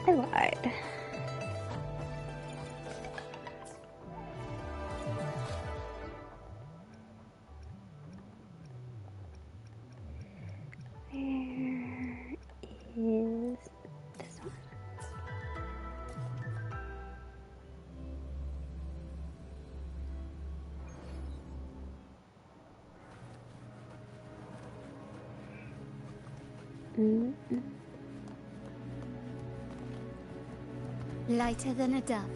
I lied. Where is this one? Lighter than a dove.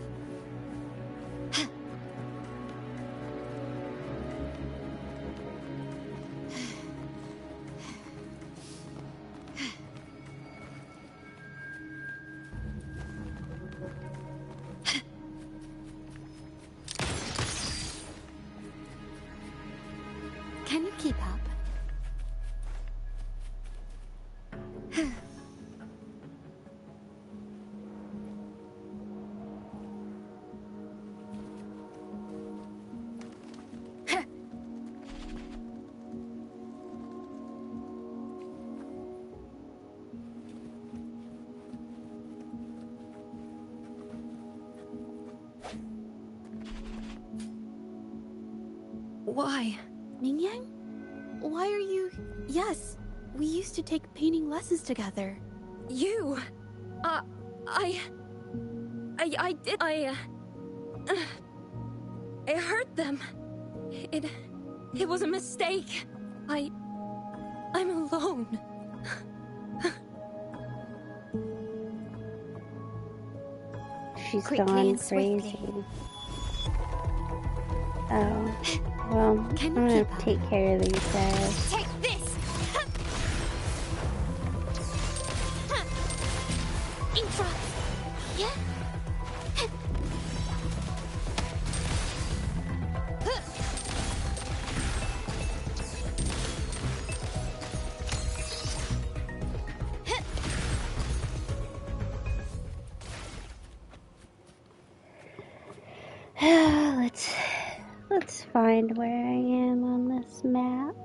Can you keep up? Why? Mingyang? Why are you... Yes, we used to take painting lessons together. You... I hurt them. It was a mistake. I'm alone. She's Quickly gone and swiftly. crazy. Oh, well, I'm Can you gonna keep up? take care of these guys. Take this! Infra! Yeah? Let's find where I am on this map.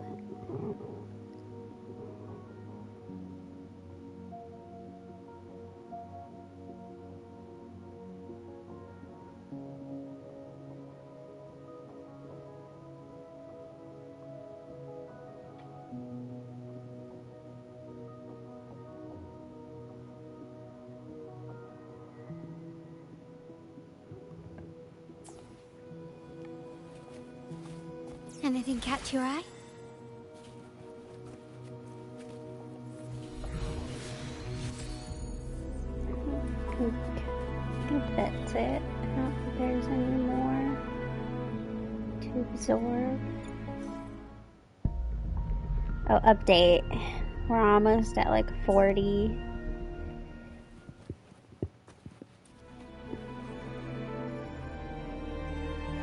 Anything catch your eye? I think that's it. I don't think there's any more to absorb. Oh, update. We're almost at like 40.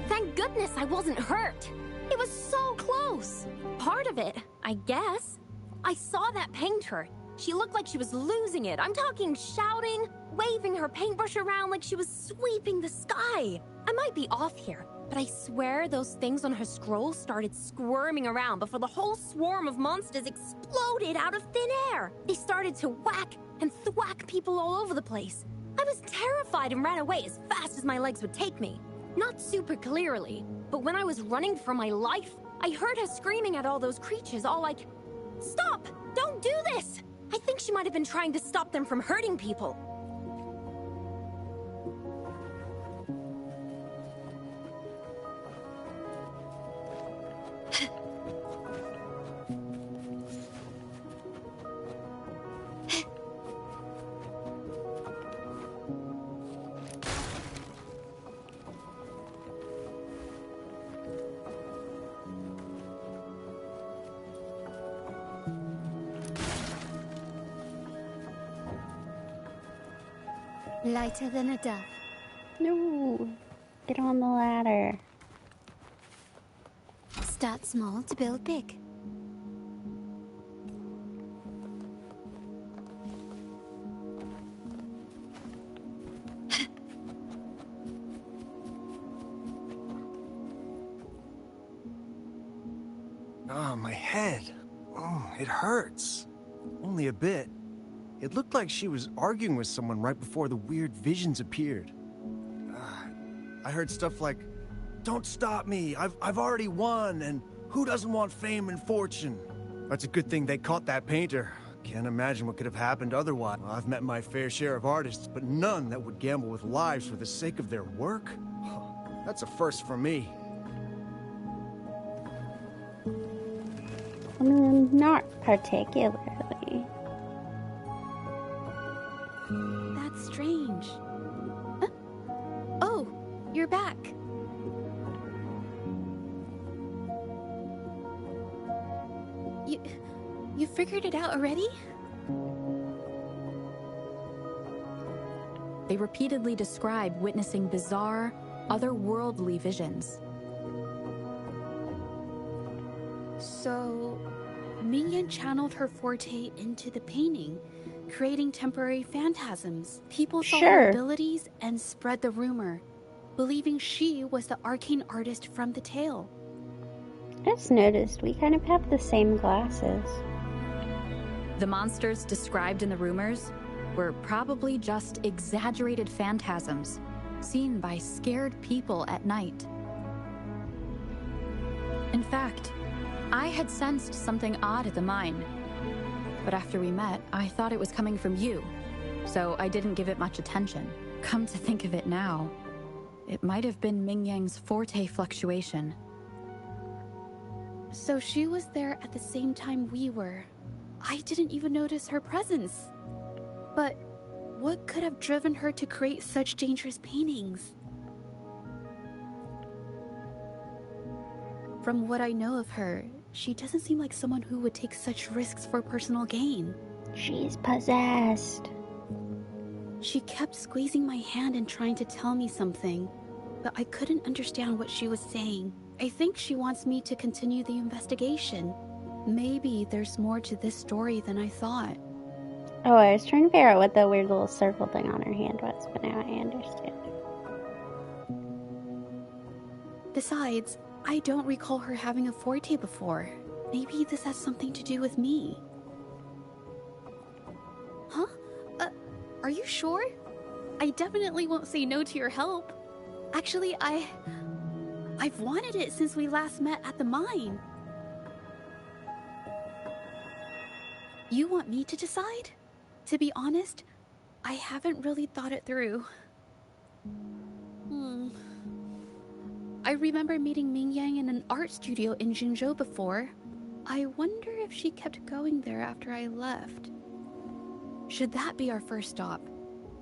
Thank goodness I wasn't hurt. It was so close. Part of it, I guess. I saw that painter. She looked like she was losing it. I'm talking shouting, waving her paintbrush around like she was sweeping the sky. I might be off here, but I swear those things on her scroll started squirming around before the whole swarm of monsters exploded out of thin air. They started to whack and thwack people all over the place. I was terrified and ran away as fast as my legs would take me. Not super clearly, but when I was running for my life, I heard her screaming at all those creatures, all like, "Stop! Don't do this!" I think she might have been trying to stop them from hurting people. Lighter than a dove. No! Get on the ladder. Start small to build big. Ah, my head. Oh, it hurts. Only a bit. It looked like she was arguing with someone right before the weird visions appeared. I heard stuff like, "Don't stop me, I've already won," and "Who doesn't want fame and fortune?" That's a good thing they caught that painter. Can't imagine what could have happened otherwise. I've met my fair share of artists, but none that would gamble with lives for the sake of their work? That's a first for me. Not particularly. That's strange. Huh? Oh, you're back. You figured it out already? They repeatedly describe witnessing bizarre, otherworldly visions. So, Mingyan channeled her forte into the painting, creating temporary phantasms. People saw her abilities and spread the rumor, believing she was the arcane artist from the tale. I just noticed we kind of have the same glasses. The monsters described in the rumors were probably just exaggerated phantasms seen by scared people at night. In fact, I had sensed something odd at the mine, but after we met, I thought it was coming from you, so I didn't give it much attention. Come to think of it now, it might have been Mingyang's forte fluctuation. So she was there at the same time we were. I didn't even notice her presence. But what could have driven her to create such dangerous paintings? From what I know of her, she doesn't seem like someone who would take such risks for personal gain. She's possessed. She kept squeezing my hand and trying to tell me something, but I couldn't understand what she was saying. I think she wants me to continue the investigation. Maybe there's more to this story than I thought. Oh, I was trying to figure out what the weird little circle thing on her hand was, but now I understand. Besides, I don't recall her having a forte before. Maybe this has something to do with me. Huh? Are you sure? I definitely won't say no to your help. Actually, I've wanted it since we last met at the mine. You want me to decide? To be honest, I haven't really thought it through. I remember meeting Mingyang in an art studio in Jinzhou before. I wonder if she kept going there after I left. Should that be our first stop?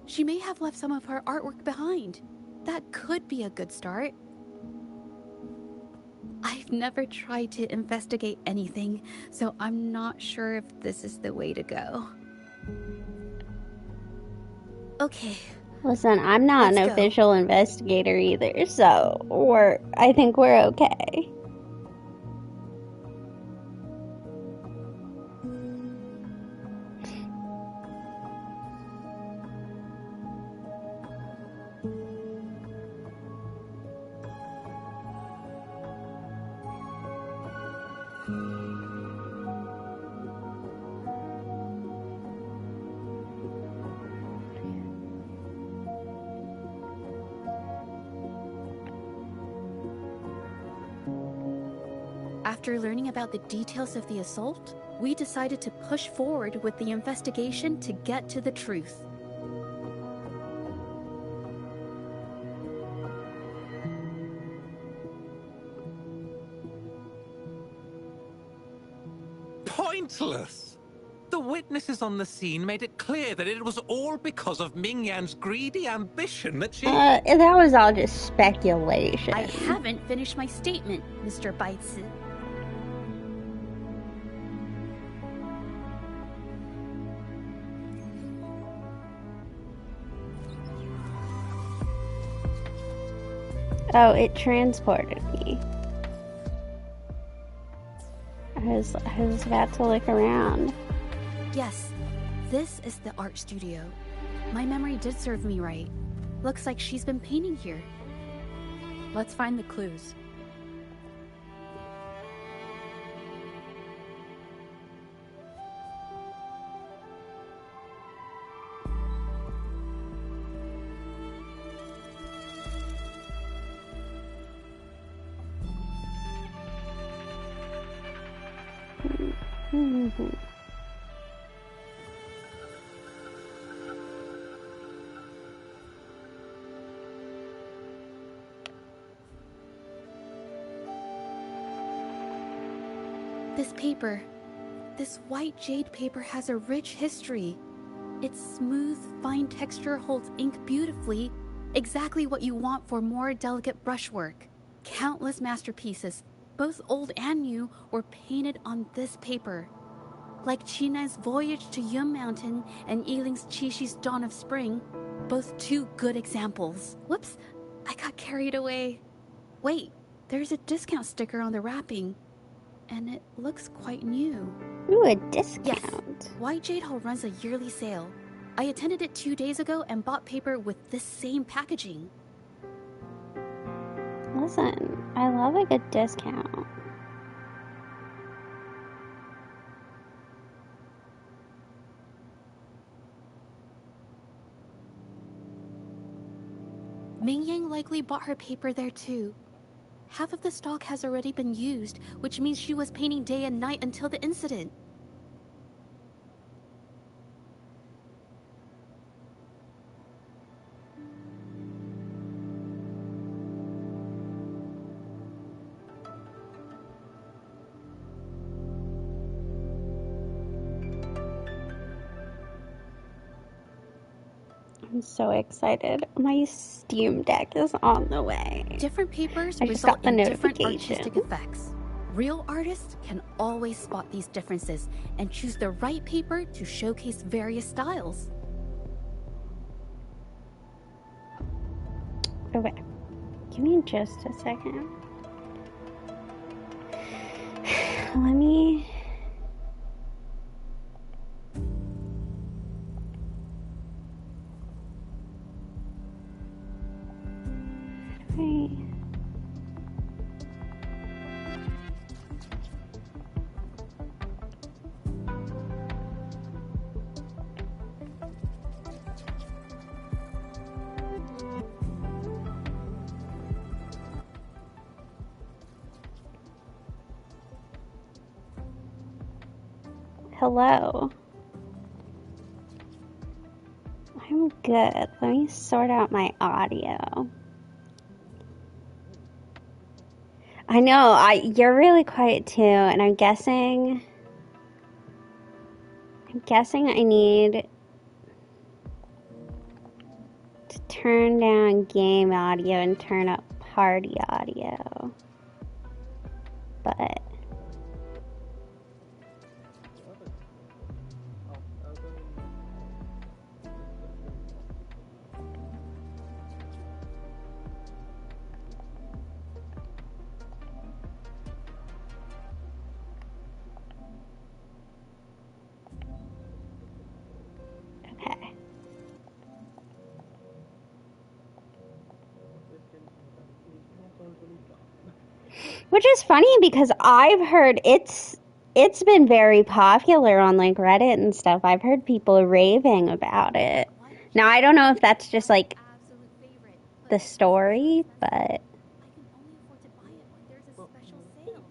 She may have left some of her artwork behind. That could be a good start. I've never tried to investigate anything, so I'm not sure if this is the way to go. Okay. Listen, I'm not an official investigator either, so I think we're okay. After learning about the details of the assault, we decided to push forward with the investigation to get to the truth. Pointless! The witnesses on the scene made it clear that it was all because of Mingyan's greedy ambition that she... That was all just speculation. I haven't finished my statement, Mr. Baizi. Oh, it transported me. I was about to look around. Yes, this is the art studio. My memory did serve me right. Looks like she's been painting here. Let's find the clues. This paper, this white jade paper has a rich history. Its smooth, fine texture holds ink beautifully, exactly what you want for more delicate brushwork. Countless masterpieces, both old and new, were painted on this paper. Like China's Voyage to Yum Mountain and Yiling's Qixis's Dawn of Spring, both two good examples. Whoops, I got carried away. Wait, there's a discount sticker on the wrapping, and it looks quite new. Ooh, a discount. Yes, White Jade Hall runs a yearly sale. I attended it 2 days ago and bought paper with this same packaging. Listen, I love a good discount. Ming Yang likely bought her paper there too. Half of the stock has already been used, which means she was painting day and night until the incident. I'm so excited. My Steam Deck is on the way. Different papers I just result got the in different notification. artistic effects. Real artists can always spot these differences and choose the right paper to showcase various styles. Okay. Give me just a second. Let me... Hello. I'm good. Let me sort out my audio. I know, you're really quiet too, and I'm guessing I need to turn down game audio and turn up party audio. But okay. Which is funny because I've heard it's been very popular on like Reddit and stuff. I've heard people raving about it. Now I don't know if that's just like the story, but I can only afford to buy it when there's a special sale.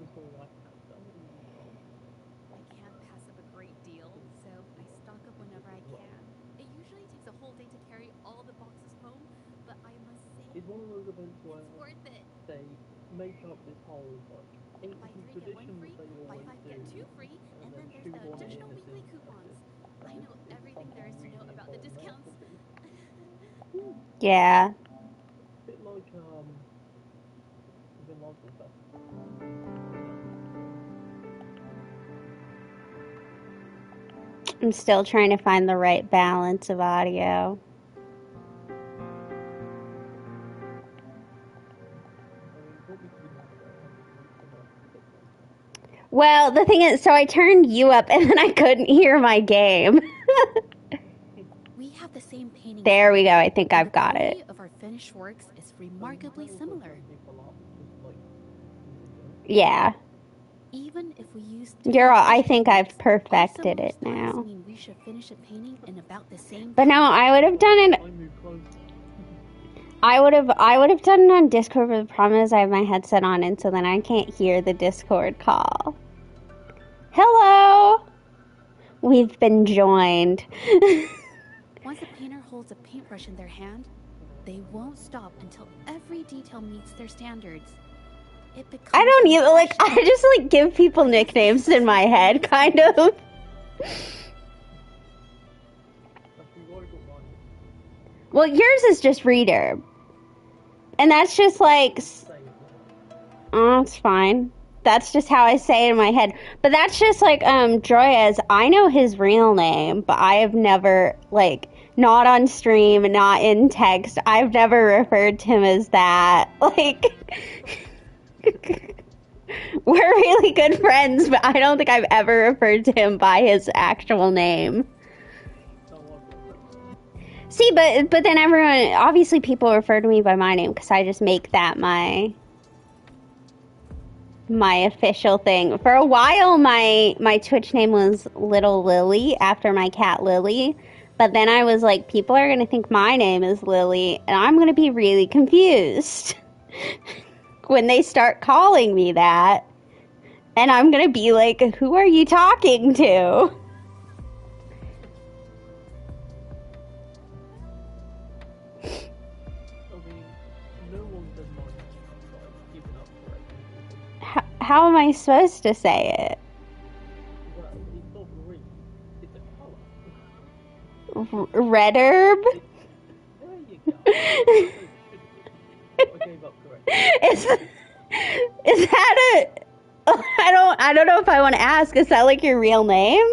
I can't pass up a great deal, so I stock up whenever I can. It usually takes a whole day to carry all the boxes home, but I must say, It's one of those events where it's worth it. they make up this whole like Buy ancient 3 get 1 tradition free, that they buy always 5 do. get 2 free, and then there's the additional weekly coupons. I know everything there is to know about the discounts. yeah. A bit like even lots of stuff. I'm still trying to find the right balance of audio. Well, the thing is, so I turned you up and then I couldn't hear my game. We have the same painting. There we go. I think I've got The it. quality of our finished works is remarkably similar. Yeah. Even if we use I think I've perfected it now. mean we should finish a painting in about the same But no, I would have done it. I move close. I would have done it on Discord, but the problem is I have my headset on, and so then I can't hear the Discord call. Hello! We've been joined. Once a painter holds a paintbrush in their hand, they won't stop until every detail meets their standards. It becomes I don't an even, like, I obsession. just, like, give people nicknames in my head, kind of. That's why I got mine. Well, yours is just Reader. And that's just, like, Same. oh, it's fine. That's just how I say it in my head. But that's just, like, Droyez. I know his real name, but I have never, like, not on stream, not in text. I've never referred to him as that. Like, we're really good friends, but I don't think I've ever referred to him by his actual name. No, I've got that. See, but then everyone, obviously people refer to me by my name because I just make that my official thing. For a while, my Twitch name was Little Lily after my cat Lily. But then I was like, people are going to think my name is Lily, and I'm going to be really confused when they start calling me that. And I'm going to be like, who are you talking to? I mean, no one said mine like keeping up correctly. How am I supposed to say it? Well, it's not green. It's a colour. Red herb? There you go. I gave up correctly. Is that a? I don't know if I want to ask. Is that like your real name?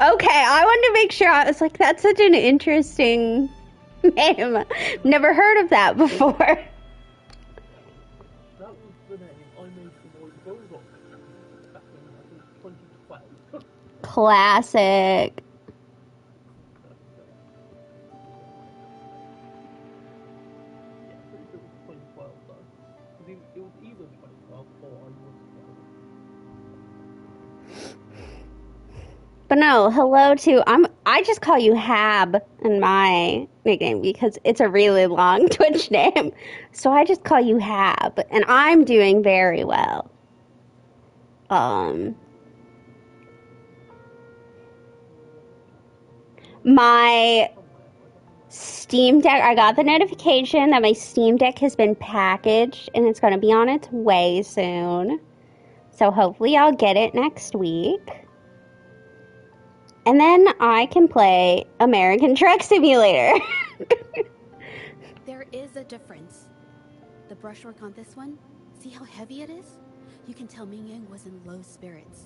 Okay, I wanted to make sure. I was like, that's such an interesting name. Never heard of that before. That was the name I made for my Roblox back in, I think, 2012. Classic. Yeah, pretty sure it was 2012 though. Because it was either 2012 or I was 12. But no, hello to I just call you Hab in my nickname because it's a really long Twitch name. So I just call you Hab and I'm doing very well. My Steam Deck, I got the notification that my Steam Deck has been packaged and it's going to be on its way soon. So hopefully I'll get it next week. And then I can play American Truck Simulator. There is a difference. The brushwork on this one, see how heavy it is? You can tell Ming Yang was in low spirits.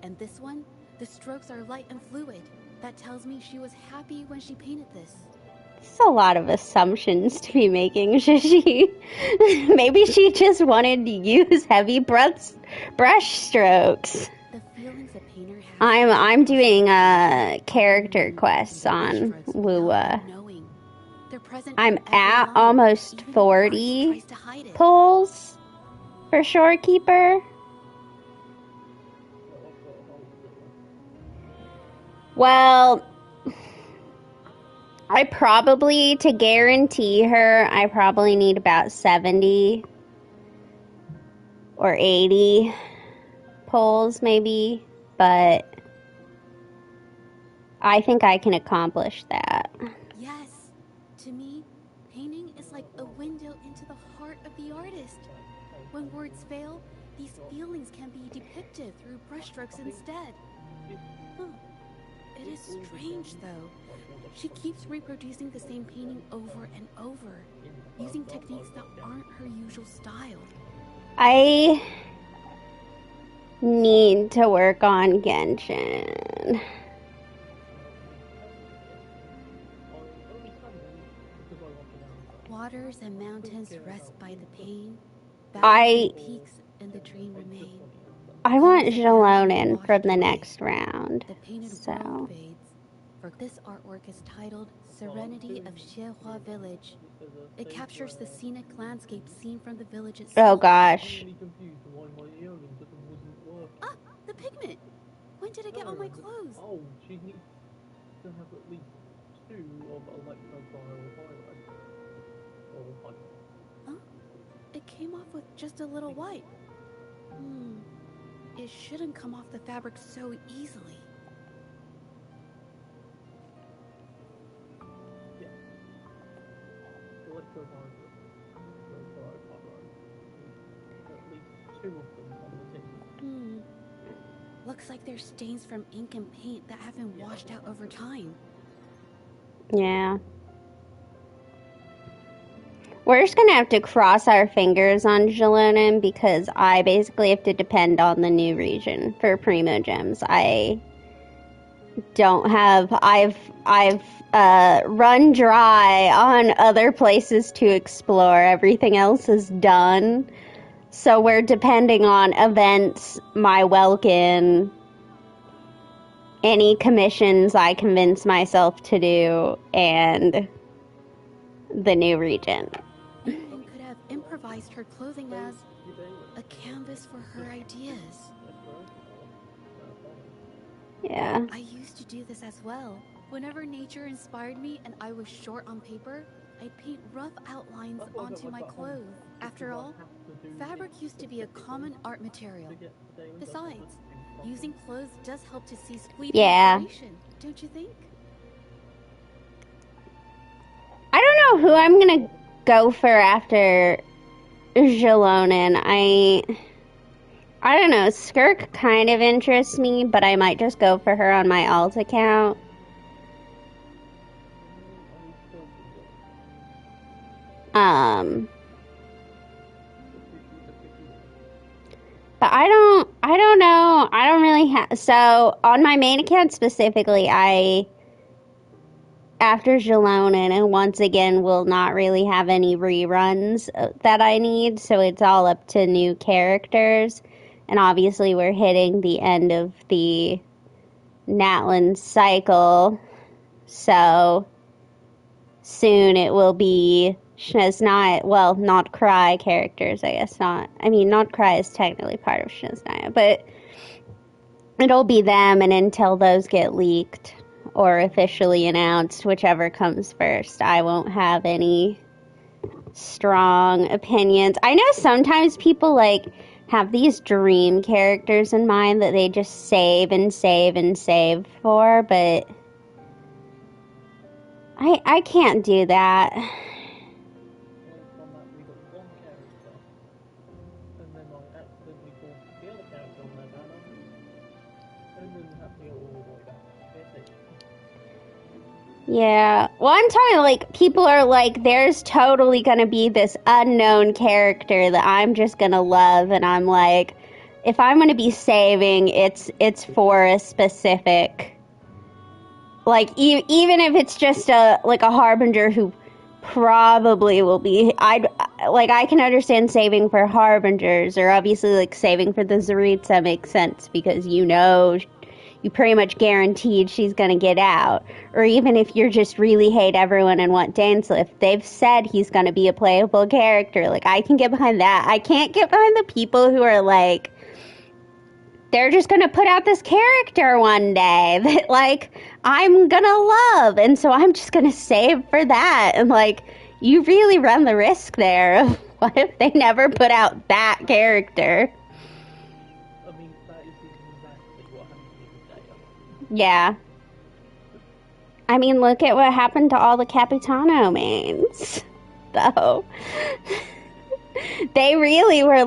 And this one, the strokes are light and fluid. That tells me she was happy when she painted this. It's a lot of assumptions to be making, Shishi. Maybe she just wanted to use heavy brush strokes. The feelings a painter has. I'm doing character quests on Lua. I'm at almost 40 pulls for Shorekeeper. Well, I probably, to guarantee her, I probably need about 70 or 80 pulls maybe, but I think I can accomplish that. Yes. To me, painting is like a window into the heart of the artist. When words fail, these feelings can be depicted through brushstrokes instead. Huh. It is strange, though. She keeps reproducing the same painting over and over, using techniques that aren't her usual style. I need to work on Genshin. Waters and mountains rest by the pain. I- Peaks and the dream remain. I want Jalonin from the next round. The painted So, world fades. For this artwork is titled Serenity of Xinhua Village. It captures the scenic landscape seen from the village oh itself. gosh. I'm really confused why my earring wasn't working. Ah, the pigment! When did it get on my clothes? Oh, she needs to have at least 2 of electropile highlight. Or highlight. Huh? It came off with just a little white. it shouldn't come off the fabric so easily. Yeah. Electro Vibrant. At least 2 of them on the tin. Looks like there's stains from ink and paint that haven't washed out over time. Yeah. We're just gonna have to cross our fingers on Jalonin because I basically have to depend on the new region for Primo Gems. I don't have. I've run dry on other places to explore. Everything else is done. So we're depending on events, my Welkin, any commissions I convince myself to do, and the new region. Ming could have improvised her clothing as a canvas for her ideas. Yeah. I used to do this as well. Whenever nature inspired me and I was short on paper, I'd paint rough outlines onto my clothes. After all, fabric used to be a common art material. Besides, using clothes does help to see fleeting Yeah. inspiration, don't you think? I don't know who I'm gonna go for after Jalonin. I don't know. Skirk kind of interests me, but I might just go for her on my alt account. But I don't know. I don't really have. So on my main account specifically, after Jalonin, and once again, will not really have any reruns that I need. So it's all up to new characters. And obviously, we're hitting the end of the Natlan cycle. So soon it will be Snezhnaya. Well, not Cry characters, I guess not. I mean, not Cry is technically part of Snezhnaya, but it'll be them, and until those get leaked or officially announced, whichever comes first, I won't have any strong opinions. I know sometimes people have these dream characters in mind that they just save and save and save for, but I can't do that. From that, we got one character, and then I accidentally forced the other character on their banner, and then had to go all the way back. That's it. Yeah. Well, I'm talking people are there's totally gonna be this unknown character that I'm just gonna love, and I'm like, if I'm gonna be saving, it's for a specific, even if it's just a harbinger who probably will be, I can understand saving for harbingers, or obviously saving for the Tsaritsa makes sense because you pretty much guaranteed she's gonna get out. Or even if you're just really hate everyone and want Dainsleif, they've said he's gonna be a playable character. I can get behind that. I can't get behind the people who are they're just gonna put out this character one day that I'm gonna love, and so I'm just gonna save for that. And you really run the risk there of what if they never put out that character? I mean, that is exactly what happened to Daya. Yeah. I mean, look at what happened to all the Capitano mains, though. They really were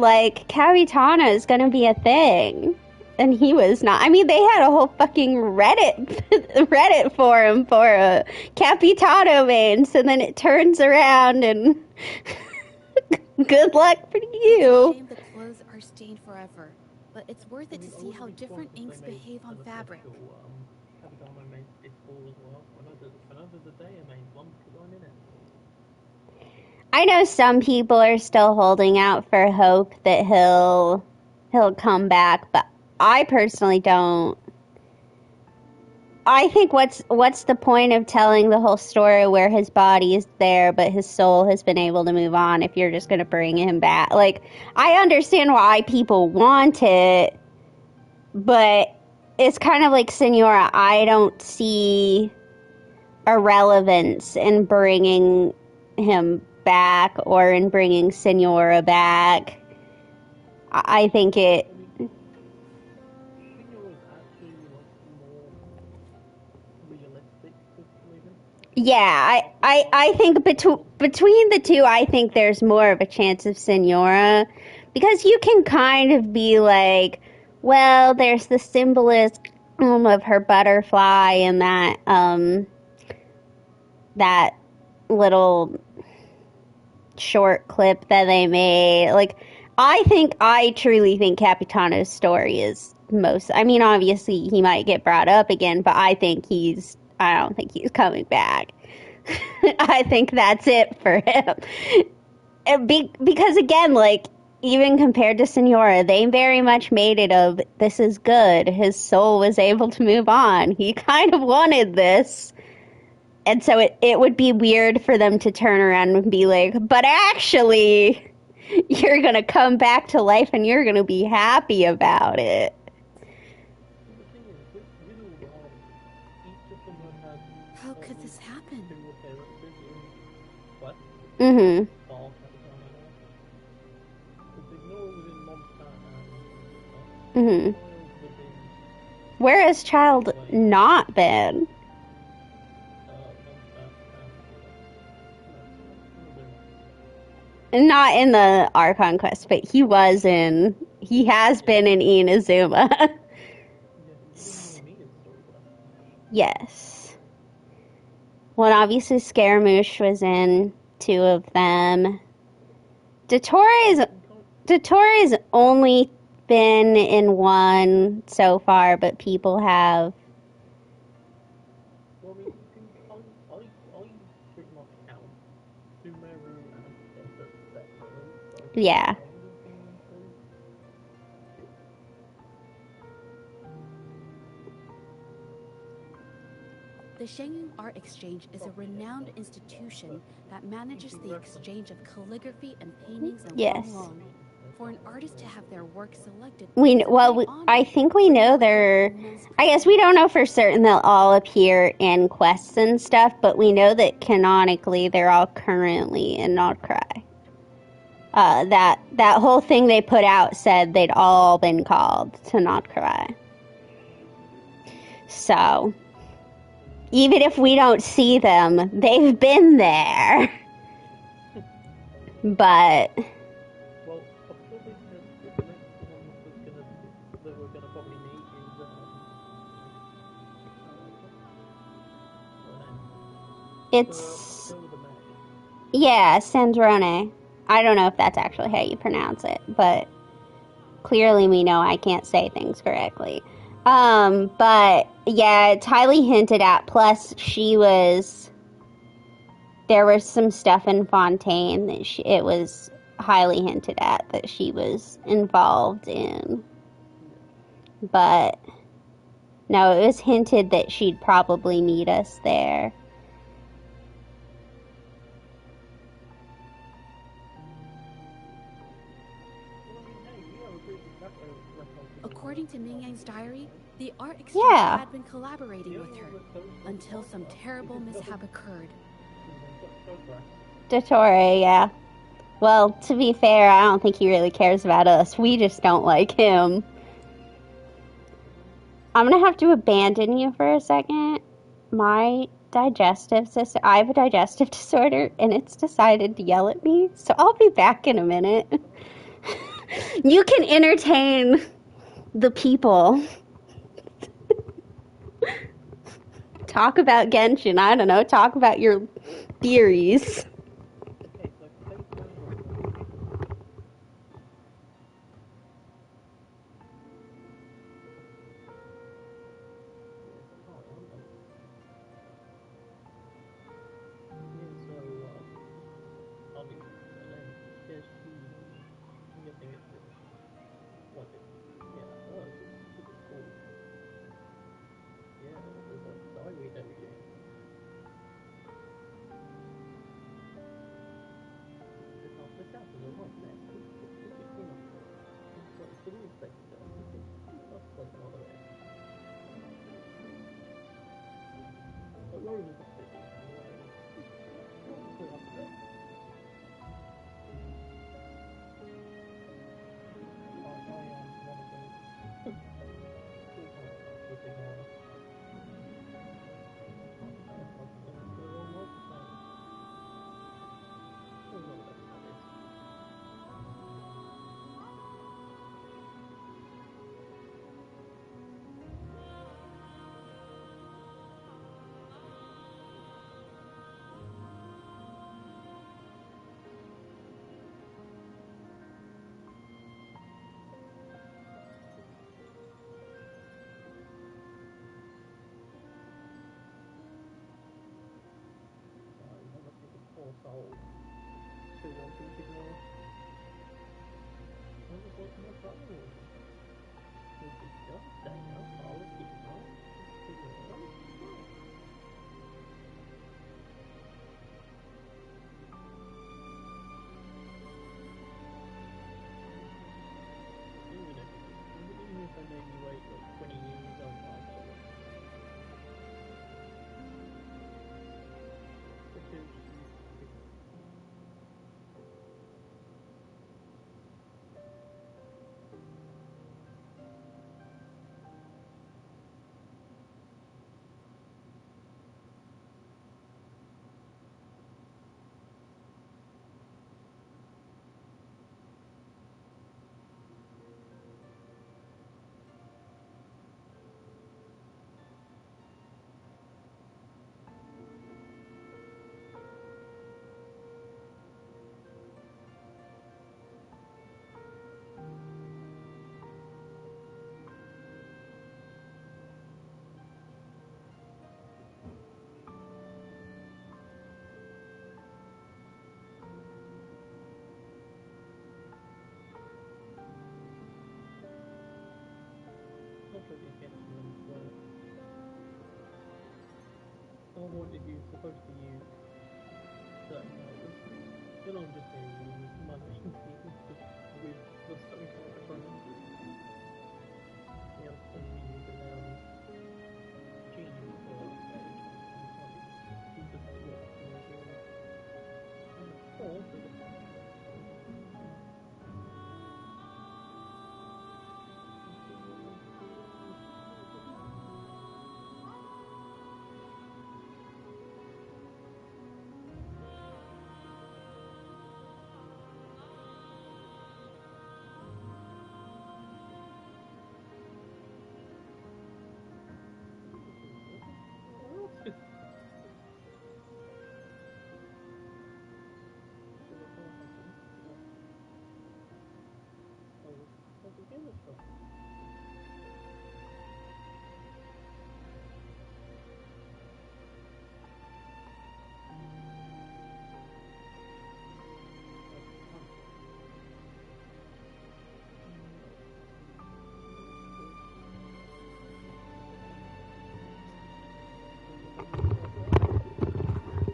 Capitano is gonna be a thing. And he was not. I mean, they had a whole fucking Reddit forum for Capitano mains, and then it turns around and good luck for It's a you. shame the clothes are stained forever, but it's worth it to see how different inks behave on fabric. Capitano made it fall as well. I know that the Daya made one design in it. I know some people are still holding out for hope that he'll come back, but I personally don't. I think what's the point of telling the whole story where his body is there but his soul has been able to move on if you're just going to bring him back? I understand why people want it, but it's kind of like Signora. I don't see a relevance in bringing him back or in bringing Signora back. I think it... I think between the two, I think there's more of a chance of Senora, because you can kind of be like, well, there's the symbolism of her butterfly and that little short clip that they made. Like, I truly think Capitano's story is most. I mean, obviously he might get brought up again, but I don't think he's coming back. I think that's it for him. Because again, like, even compared to Senora, they very much made it of, this is good. His soul was able to move on. He kind of wanted this. And so it would be weird for them to turn around and be like, but actually, you're going to come back to life and you're going to be happy about it. The thing is, with all the artists, each of them have had How could this happen? two appearances in Quest, Mm-hmm. Star, Capitano. Because Ignore was in Monster Mm-hmm. and Miles was in Where has Child not been? Monster and Not in the Archon Quest, but he has been in Inazuma. yeah, he's in Mia's story quest. Yes. Well, and obviously Scaramouche was in two of them. Dottoro's only been in one so far, but people have. Well, I mean, I pretty much count Sumeru and Desert separately, so I think Yeah. kind of been in two. The Shengyun Art Exchange is a renowned institution that manages the exchange of calligraphy and paintings in Yes. Huanglong. For an artist to have their work selected, I think we know they're. I guess we don't know for certain they'll all appear in quests and stuff, but we know that canonically they're all currently in Notcry. That whole thing they put out said they'd all been called to Notcry. So, even if we don't see them, they've been there. But Well, I probably the next one that we're gonna probably meet is it's Bill the Mayor. yeah, Sandrone. I don't know if that's actually how you pronounce it, but clearly we know I can't say things correctly. But yeah, it's highly hinted at. Plus, there was some stuff in Fontaine that it was highly hinted at that she was involved in. But no, it was hinted that she'd probably meet us there. Well, I mean, hey, we have a pretty good track record. According to Ming Yang's diary, the art exchange Yeah. had been collaborating with her until some terrible mishap occurred. Dottore, yeah. Well, to be fair, I don't think he really cares about us. We just don't like him. I'm gonna have to abandon you for a second. My digestive system, I have a digestive disorder, and it's decided to yell at me, so I'll be back in a minute. You can entertain the people. Talk about Genshin, I don't know, talk about your theories. Okay, so take one. I'll do it. And then there's two. I'm guessing it's this. What is it? Yeah, oh, it's cool. Yeah, there's a diary every day. This house is a right mess. This is clean up. It's the real estate stuff. That's like another way. But Rome is a city. Put up there. I am one of those. household still wanting to know what was what's more trouble. This is just staying out all the people. Even if I made you wait like 20 years on my soul. Because I wanted you supposed to use certain powers. But I'm just saying you use money with the social economy. Yeah, some use genius or just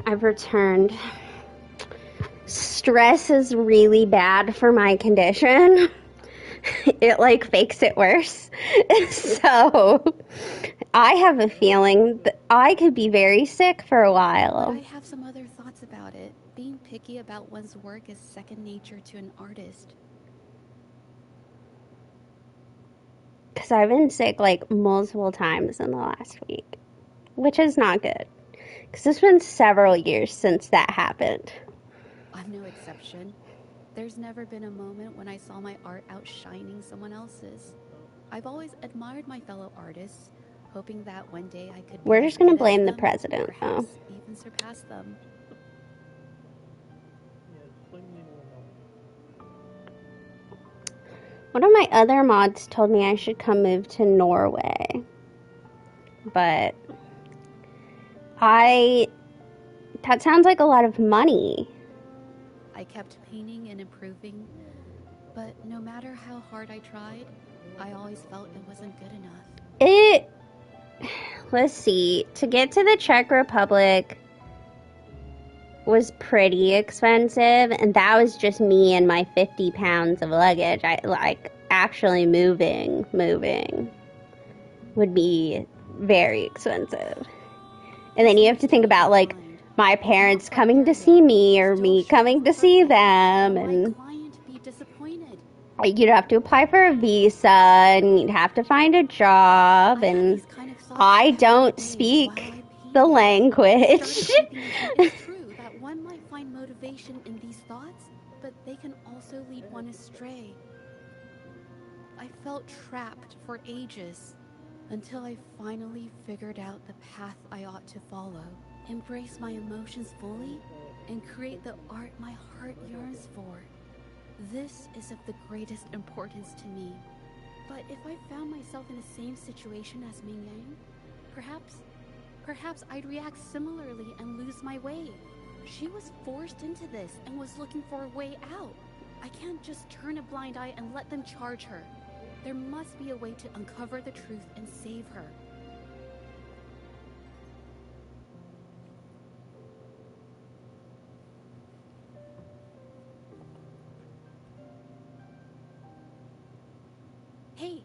I've returned. Stress is really bad for my condition. It like makes it worse. So I have a feeling that I could be very sick for a But while. I have some other thoughts about it. Being picky about one's work is second nature to an artist. Because I've been sick like multiple times in the last week, which is not good. Because it's been several years since that happened. I'm no exception. There's never been a moment when I saw my art outshining someone else's. I've always admired my fellow artists, hoping that one day I could be We're as just gonna good as blame the them, president, perhaps though. even surpass them. yeah, swing me more. One of my other mods told me I should come move to Norway. But that sounds like a lot of money. I kept painting and improving, but no matter how hard I tried, I always felt it wasn't good enough. Let's see, to get to the Czech Republic was pretty expensive, and that was just me and my 50 pounds of luggage. Actually moving would be very expensive. And then you have to think about, like, my parents coming to see me or me coming to see them, and my client be disappointed. you'd have to apply for a visa, and you'd have to find a job, and I don't speak the language. It's true that one might find motivation in these thoughts, but they can also lead one astray. I felt trapped for ages until I finally figured out the path I ought to follow, embrace my emotions fully, and create the art my heart yearns for. This is of the greatest importance to me. But if I found myself in the same situation as Mingyang, perhaps I'd react similarly and lose my way. She was forced into this and was looking for a way out. I can't just turn a blind eye and let them charge her. There must be a way to uncover the truth and save her. Hey,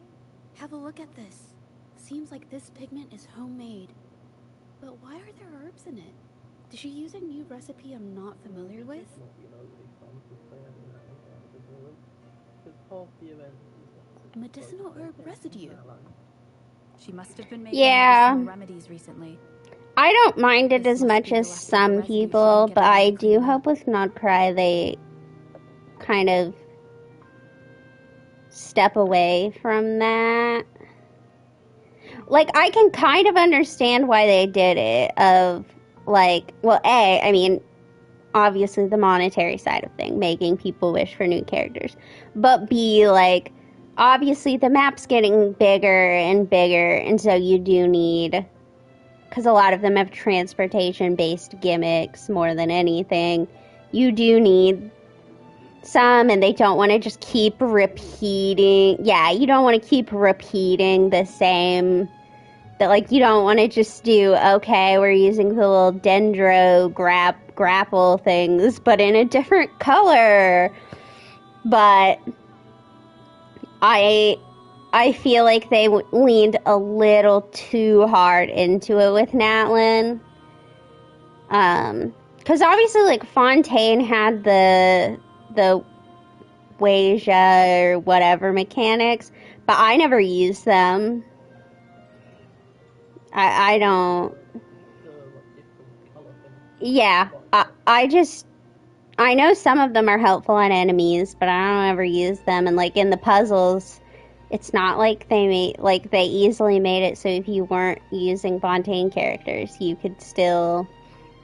have a look at this. Seems like this pigment is homemade. But why are there herbs in it? Did she use a new recipe I'm not familiar with? Not, you know, really fun to play out in that environment, because half the event is Medicinal herb residue. She must have been making Yeah. medicinal remedies recently. I don't mind it This as must much be the as leftover some residue she people, didn't get but out of I the do cleanup. hope with Notcry they kind of step away from that. Like, I can kind of understand why they did it, of, like, well, I mean, obviously the monetary side of thing, making people wish for new characters, but B, like, obviously the map's getting bigger and bigger, and so you do need, because a lot of them have transportation-based gimmicks more than anything, you do need some, and they don't want to just keep repeating, you don't want to keep repeating the same, that, like, you don't want to just do, okay, we're using the little dendro grapple things, but in a different color. But I feel like they leaned a little too hard into it with Natlin. Because obviously, like, Fontaine had the Wasia or whatever mechanics, but I never used them. I don't. the like different colour thing. Yeah, I know some of them are helpful on enemies, but I don't ever use them. And, like, in the puzzles, it's not like they easily made it so if you weren't using Fontaine characters, you could still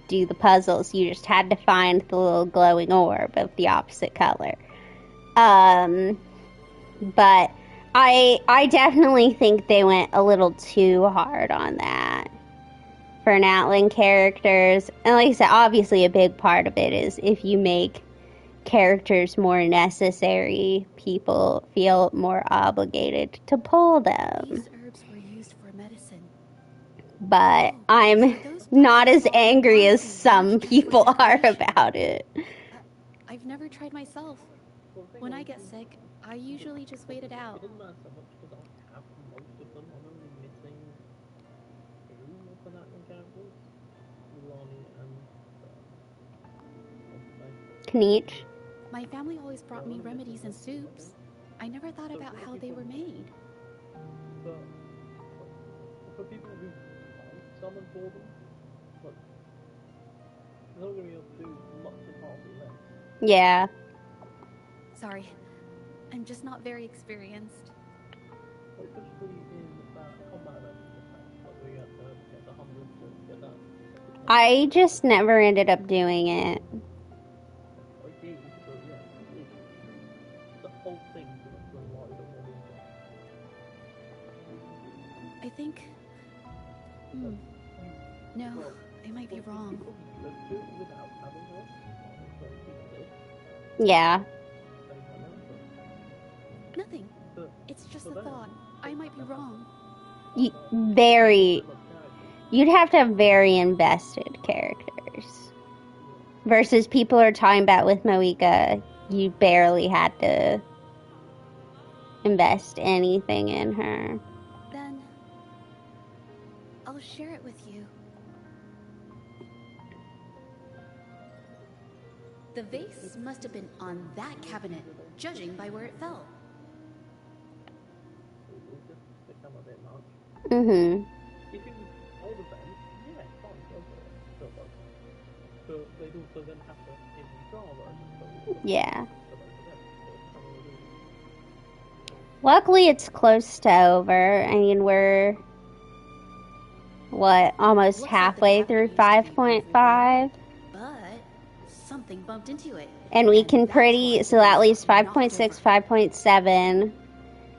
do the puzzles. You just had to find the little glowing orb of the opposite color. But I definitely think they went a little too hard on that for Natlin characters. And like I said, obviously a big part of it is if you make characters more necessary, people feel more obligated to pull them. These herbs were used for medicine. But I'm not as angry as some people are about it. I've never tried myself. Well, the thing When I is, get sick, I usually just wait it it out. doesn't matter so much because I have most of them. I'm only missing 2 of the Nathan characters, Lonnie and Kneech. My family always brought me remedies and soups. I never thought about how they were made. but for people who can't summon for them, like, they're not going to be able to do much of half the events. Yeah. Sorry, I'm just not very experienced. Like, especially in that combat event we just had, like we had to get the 100 to get that. I just never ended up doing it. I did, but yeah, it's the whole thing to relied on one event. I think... No, I might be wrong. You could do it without having it, so people did. Yeah. Nothing. It's just a thought. I might be wrong. You'd have to have very invested characters. Versus people are talking about with Moika, you barely had to invest anything in her. Then... I'll share it with you. The vase must have been on that cabinet, judging by where it fell. It just become a bit much. Mm-hmm. If it was old events, yeah, fine, go for it. But they'd also then have to, in Java, just Yeah. Luckily, it's close to over. I mean, we're, almost halfway through 5.5? But something bumped into it. And we can so that leaves 5.6, 5.7.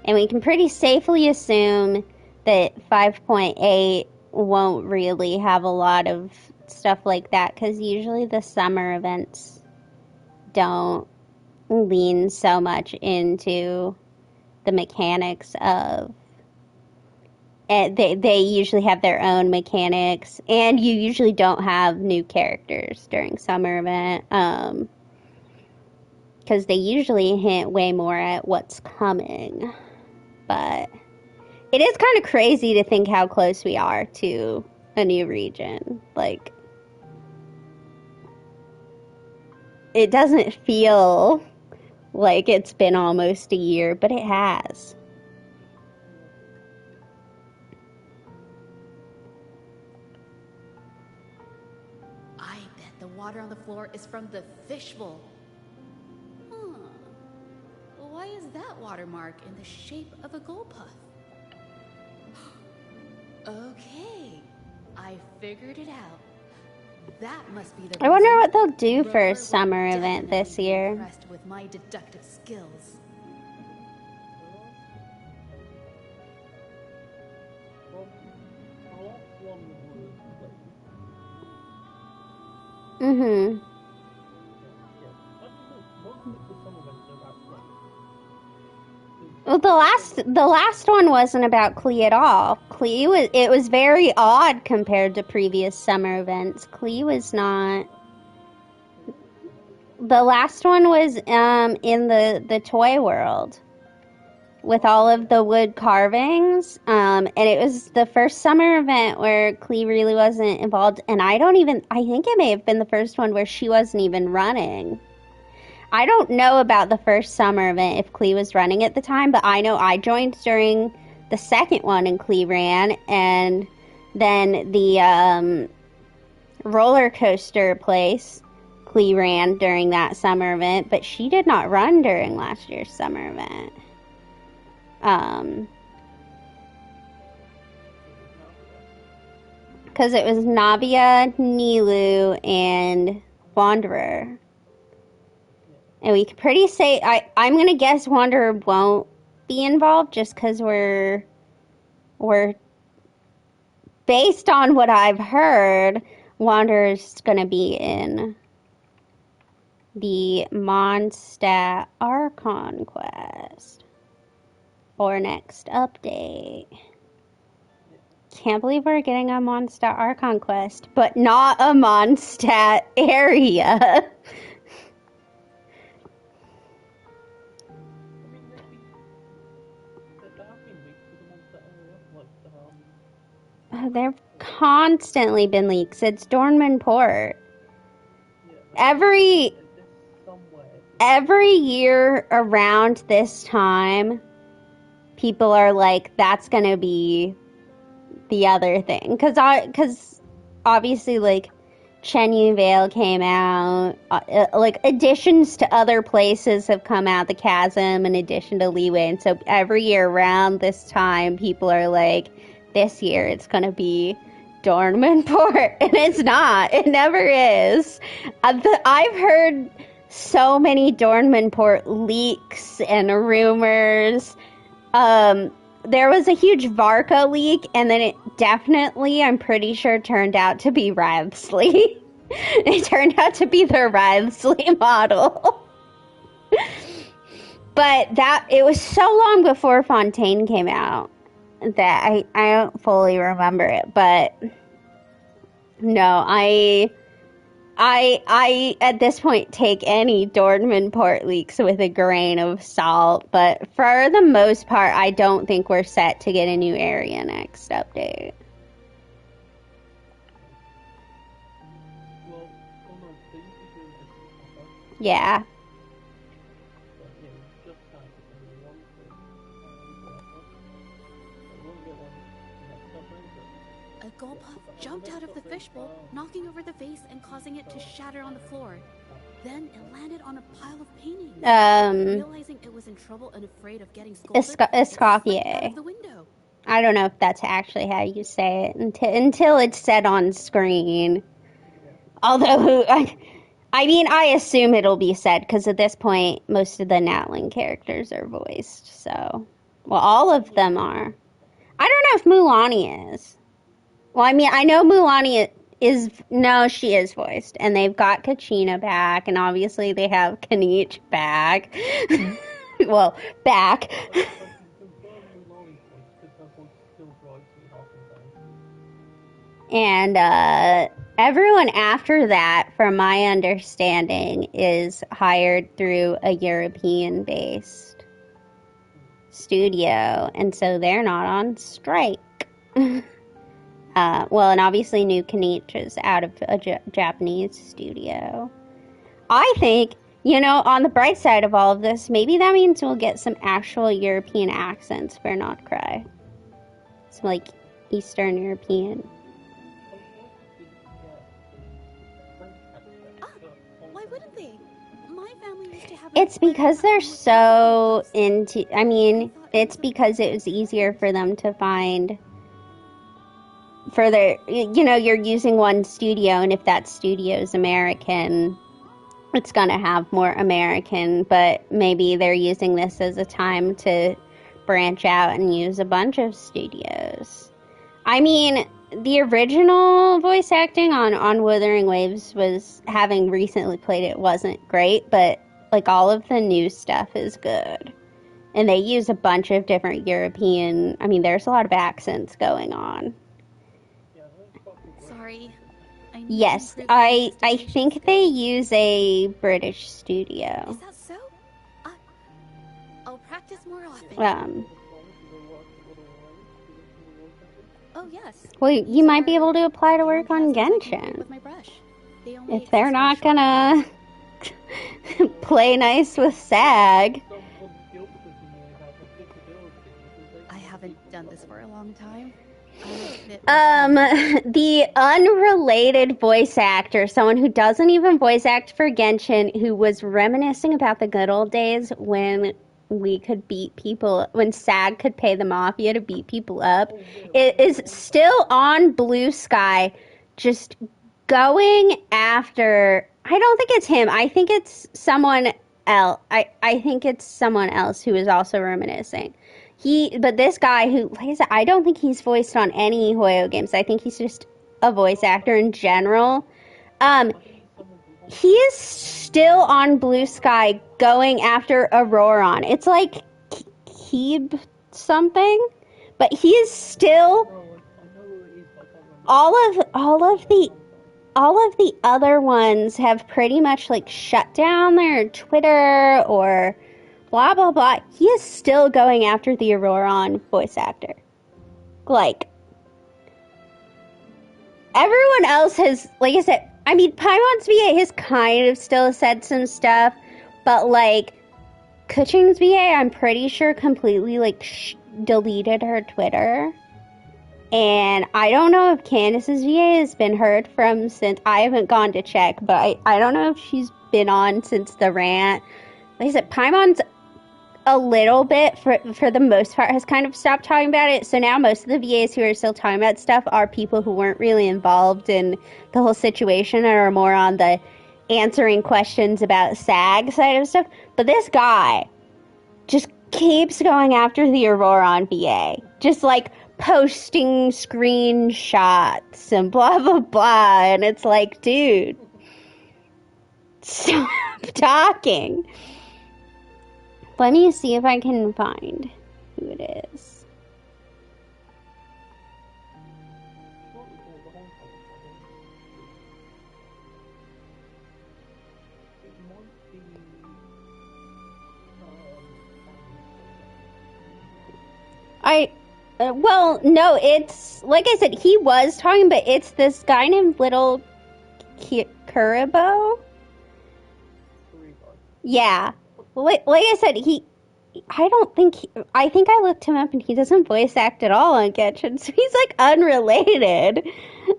And we can pretty safely assume that 5.8 won't really have a lot of stuff like that, because usually the summer events don't lean so much into the mechanics of, and they usually have their own mechanics, and you usually don't have new characters during summer event, because they usually hint way more at what's coming. But it is kind of crazy to think how close we are to a new region. Like, it doesn't feel like it's been almost a year, but it has. I bet the water on the floor is from the fishbowl. Huh. Why is that watermark in the shape of a gold puff? Okay, I figured it out. That must be the I wonder reason what they'll do for Rover a will summer event this definitely be year. impressed with my deductive skills. Well, the last one was like, Mm-hmm. yeah. I don't know, most of the summer events are about like, Well, the last one wasn't about Klee at all. It was very odd compared to previous summer events. Klee was not. The last one was in the toy world with all of the wood carvings, and it was the first summer event where Klee really wasn't involved, and I think it may have been the first one where she wasn't even running. I don't know about the first summer event if Klee was running at the time, but I know I joined during the second one and Klee ran, and then the roller coaster place, Klee ran during that summer event, but she did not run during last year's summer event. Because it was Navia, Nilu, and Wanderer. And we could pretty say, I'm going to guess Wanderer won't be involved just because we're, based on what I've heard, Wanderer's going to be in the Mondstadt Archon quest or next update. Can't believe we're getting a Mondstadt Archon quest, but not a Mondstadt area. There have constantly been leaks. It's Dornman Port. Every year around this time, people are like, that's going to be the other thing. Because obviously, like, Chenyu Vale came out. Like, additions to other places have come out. The Chasm, in addition to Leeway. And so every year around this time, people are like, this year it's going to be Dornman Port. And it's not. It never is. I've heard so many Dornman Port leaks and rumors. There was a huge Varka leak, and then it definitely, I'm pretty sure, turned out to be Wrathsley. It turned out to be the Wrathsley model. But it was so long before Fontaine came out that I don't fully remember it. But no, I at this point take any Dornman Port leaks with a grain of salt, but for the most part, I don't think we're set to get a new area next update. Yeah. A gold puff jumped out of the fishbowl, knocking over the vase and causing it to shatter on the floor. Then it landed on a pile of paintings. Realizing it was in trouble and afraid of getting scolded, it slipped out of the window. I don't know if that's actually how you say it until it's said on screen. Although, I mean, I assume it'll be said because at this point, most of the Natling characters are voiced. So, well, all of them are. I don't know if Mulaney is. Well, I mean, I know Mulaney no, she is voiced, and they've got Kachina back, and obviously they have Kanichi back. Well, back. And everyone after that, from my understanding, is hired through a European-based studio, and so they're not on strike. Well, and obviously New Kanichi is out of a Japanese studio. I think, on the bright side of all of this, maybe that means we'll get some actual European accents for Not Cry. Some, like, Eastern European. Why wouldn't they? My family used to have... It's because they're so into... I mean, it's because it was easier for them to find... For their... you're using one studio, and if that studio is American... It's going to have more American, but maybe they're using this as a time to branch out and use a bunch of studios. I mean, the original voice acting on Wuthering Waves was, having recently played it, wasn't great, but like all of the new stuff is good. And they use a bunch of different European, I mean, there's a lot of accents going on. Sorry. Yes, I think they use a British studio. Is that so? I'll practice more often. Oh yes. Well, you might be able to apply to work on Genshin. With my brush. If they're not gonna play nice with SAG. I haven't done this for a long time. The unrelated voice actor, someone who doesn't even voice act for Genshin, who was reminiscing about the good old days when we could beat people, when SAG could pay the Mafia to beat people up, it is still on Blue Sky, just going after, I don't think it's him, I think it's someone else, I think it's someone else who is also reminiscing. But this guy who, like I said, I don't think he's voiced on any Hoyo games. I think he's just a voice actor in general. He is still on Blue Sky going after Auroron. It's like Keeb something, but he is still all of the other ones have pretty much like shut down their Twitter or blah, blah, blah. He is still going after the Auroron voice actor. Like, everyone else has, like I said, I mean, Paimon's VA has kind of still said some stuff, but, like, Kuching's VA, I'm pretty sure completely, like, deleted her Twitter. And I don't know if Candace's VA has been heard from since, I haven't gone to check, but I don't know if she's been on since the rant. Like I said, Paimon's a little bit, for the most part, has kind of stopped talking about it. So now most of the VAs who are still talking about stuff are people who weren't really involved in the whole situation and are more on the answering questions about SAG side of stuff. But this guy just keeps going after the Auroron VA. Just like posting screenshots and blah, blah, blah. And it's like, dude, stop talking. Let me see if I can find who it is. Well, no, it's, like I said, he was talking, but it's this guy named Little Kuribo. Yeah. Like I said, I think I looked him up and he doesn't voice act at all on Genshin, so he's like unrelated.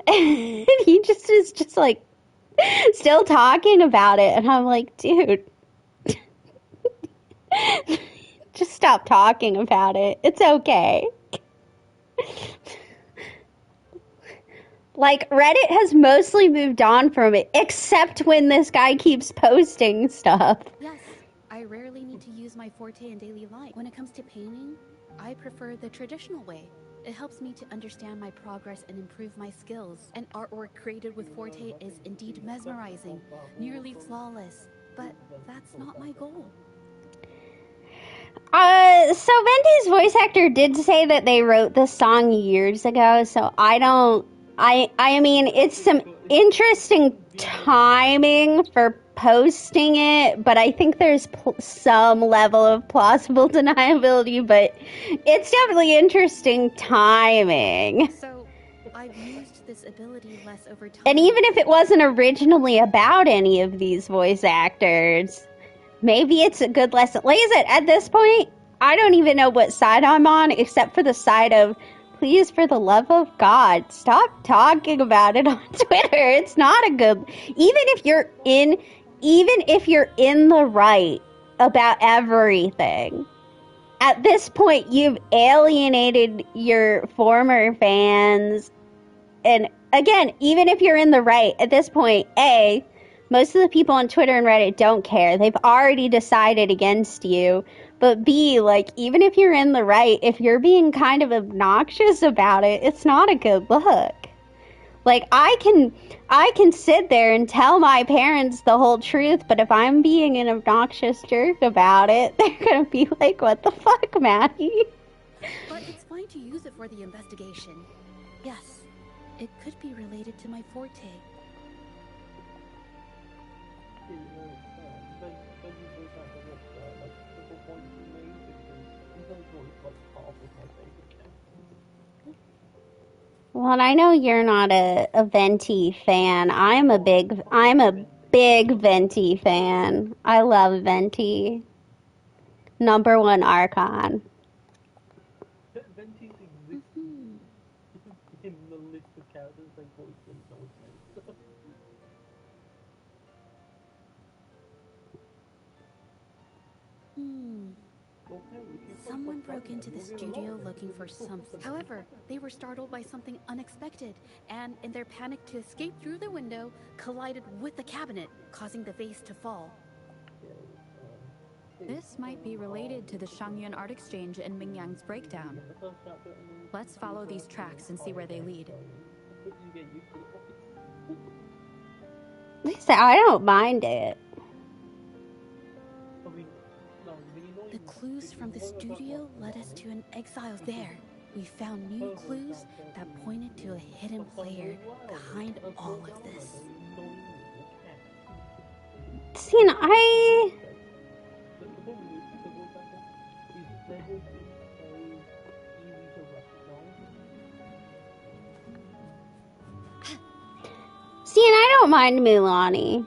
And he just is just like still talking about it, and I'm like, dude, just stop talking about it. It's okay. Like, Reddit has mostly moved on from it, except when this guy keeps posting stuff. Yes, I rarely need to use my forte in daily life. When it comes to painting, I prefer the traditional way. It helps me to understand my progress and improve my skills. And artwork created with Forte is indeed mesmerizing, nearly flawless. But that's not my goal. So Venti's voice actor did say that they wrote this song years ago, so I mean, it's some interesting timing for posting it, but I think there's some level of plausible deniability, but it's definitely interesting timing. So, I've used this ability less over time. And even if it wasn't originally about any of these voice actors, maybe it's a good lesson. Like I said, at this point, I don't even know what side I'm on, except for the side of, please, for the love of God, stop talking about it on Twitter. It's not a good... Even if you're in the right about everything, at this point, you've alienated your former fans. And again, even if you're in the right, at this point, A, most of the people on Twitter and Reddit don't care. They've already decided against you. But B, like, even if you're in the right, if you're being kind of obnoxious about it, it's not a good look. Like, I can sit there and tell my parents the whole truth, but if I'm being an obnoxious jerk about it, they're gonna be like, what the fuck, Maddie? But it's fine to use it for the investigation. Yes, it could be related to my forte. Well, I know you're not a Venti fan. I'm a big Venti fan. I love Venti. #1 Archon. Venti exists in the list of characters they voiced in those Someone broke into the studio looking for something. However, they were startled by something unexpected, and in their panic to escape through the window, collided with the cabinet, causing the vase to fall. This might be related to the Shangyuan Art Exchange and Mingyang's breakdown. Let's follow these tracks and see where they lead. Lisa, I don't mind it. The clues from the studio led us to an exile there. We found new clues that pointed to a hidden player behind all of this. See, and I don't mind Mulaney.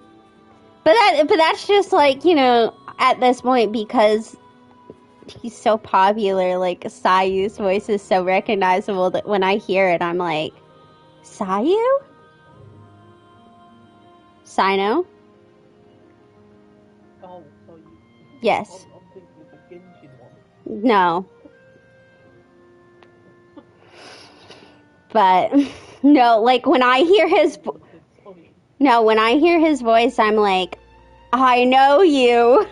But that's just like, you know, at this point, because he's so popular, like, Sayu's voice is so recognizable that when I hear it, I'm like, Sayu? Sino? Oh, so you... Yes. I'm thinking of the Genshin one. No. But, no, like, when I hear his... No, when I hear his voice, I'm like, I know you.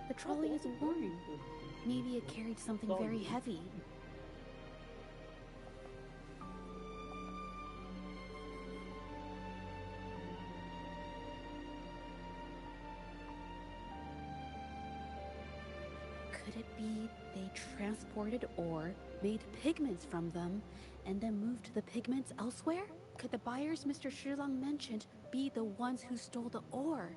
The trolley is worn. Maybe it carried something very heavy. Could it be they transported ore, made pigments from them, and then moved the pigments elsewhere? Could the buyers Mr. Shilang mentioned be the ones who stole the ore?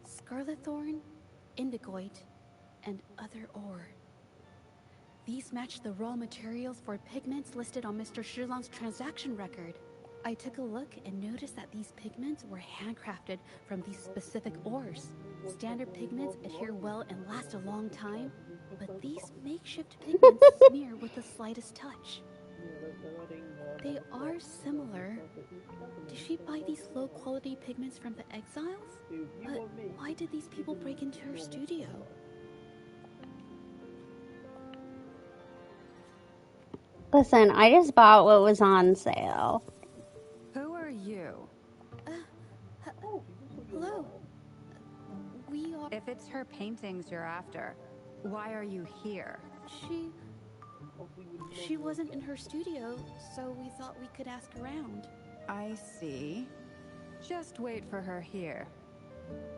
Scarlet thorn, indigoite, and other ore. These match the raw materials for pigments listed on Mr. Shilang's transaction record. I took a look and noticed that these pigments were handcrafted from these specific ores. Standard pigments adhere well and last a long time, but these makeshift pigments smear with the slightest touch. They are similar. Did she buy these low-quality pigments from the exiles? But why did these people break into her studio? Listen, I just bought what was on sale. Who are you? Hello. We are... If it's her paintings you're after, why are you here? She wasn't in her studio, so we thought we could ask around. I see. Just wait for her here.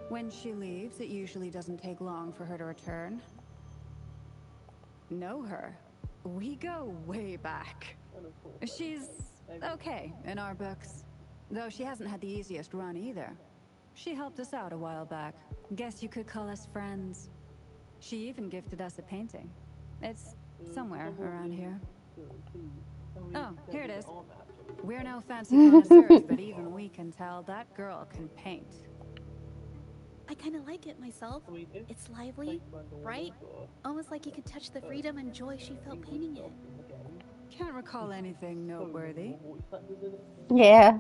When she leaves, it usually doesn't take long for her to return. Know her? We go way back. She's okay in our books. Though she hasn't had the easiest run either. She helped us out a while back. Guess you could call us friends. She even gifted us a painting. It's somewhere around here. Oh, here it is. We're no fancy connoisseurs, but even we can tell that girl can paint. I kind of like it myself. It's lively, bright, almost like you could touch the freedom and joy she felt painting it. Can't recall anything noteworthy. Yeah.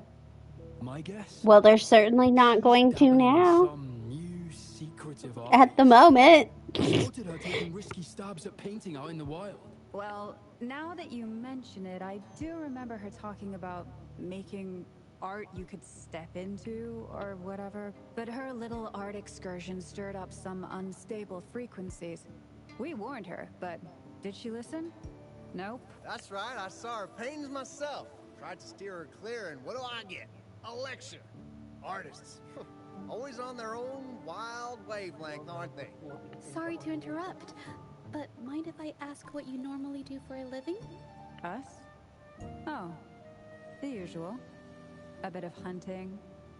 My guess? Well, they're certainly not going to now. At the moment. Reported her taking risky stabs at painting out in the wild. Well, now that you mention it, I do remember her talking about making art you could step into or whatever. But her little art excursion stirred up some unstable frequencies. We warned her, but did she listen? Nope. That's right, I saw her paintings myself. Tried to steer her clear, and what do I get? A lecture. Artists. Always on their own wild wavelength, aren't they? Sorry to interrupt, but mind if I ask what you normally do for a living? Us? Oh, the usual. A bit of hunting,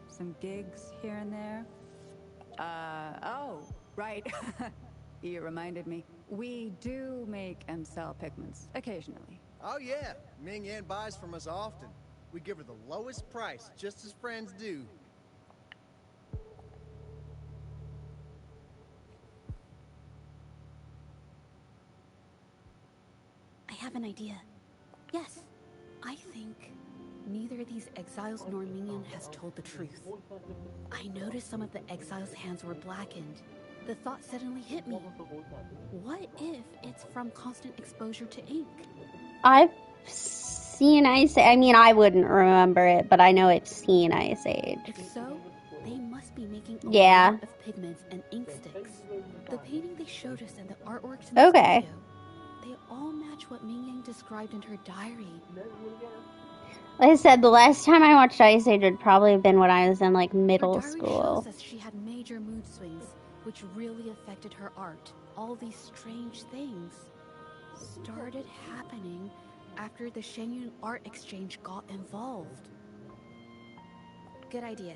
some gigs here and there. Oh, right. You reminded me. We do make and sell pigments, occasionally. Oh yeah, Ming Yan buys from us often. We give her the lowest price, just as friends do. I have an idea. Yes, I think neither these exiles nor Ming has told the truth. I noticed some of the exiles' hands were blackened. The thought suddenly hit me. What if it's from constant exposure to ink? I've seen Ice Age. I mean, I wouldn't remember it, but I know it's seen Ice Age. If so, they must be making a Yeah. lot of pigments and ink sticks. The painting they showed us and the artworks in the Okay. studio, they all match what Ming Yang described in her diary. Like I said, the last time I watched Ice Age would probably have been when I was in like middle Her diary school. shows us she had major mood swings, which really affected her art. All these strange things started happening after the Shenyun Art Exchange got involved. Good idea.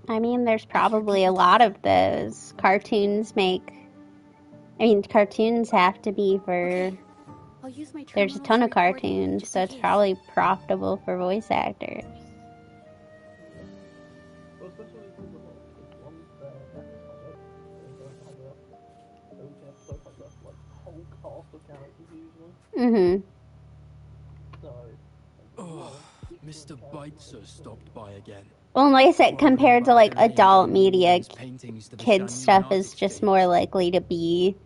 I mean, there's probably a lot of those. Cartoons have to be for... I'll use my There's a ton of cartoons, so it's probably profitable for voice actors. Mm-hmm. Oh, Mr. Beitzer stopped by again. Well, like I said, compared to like adult media, kids stuff is just more likely to be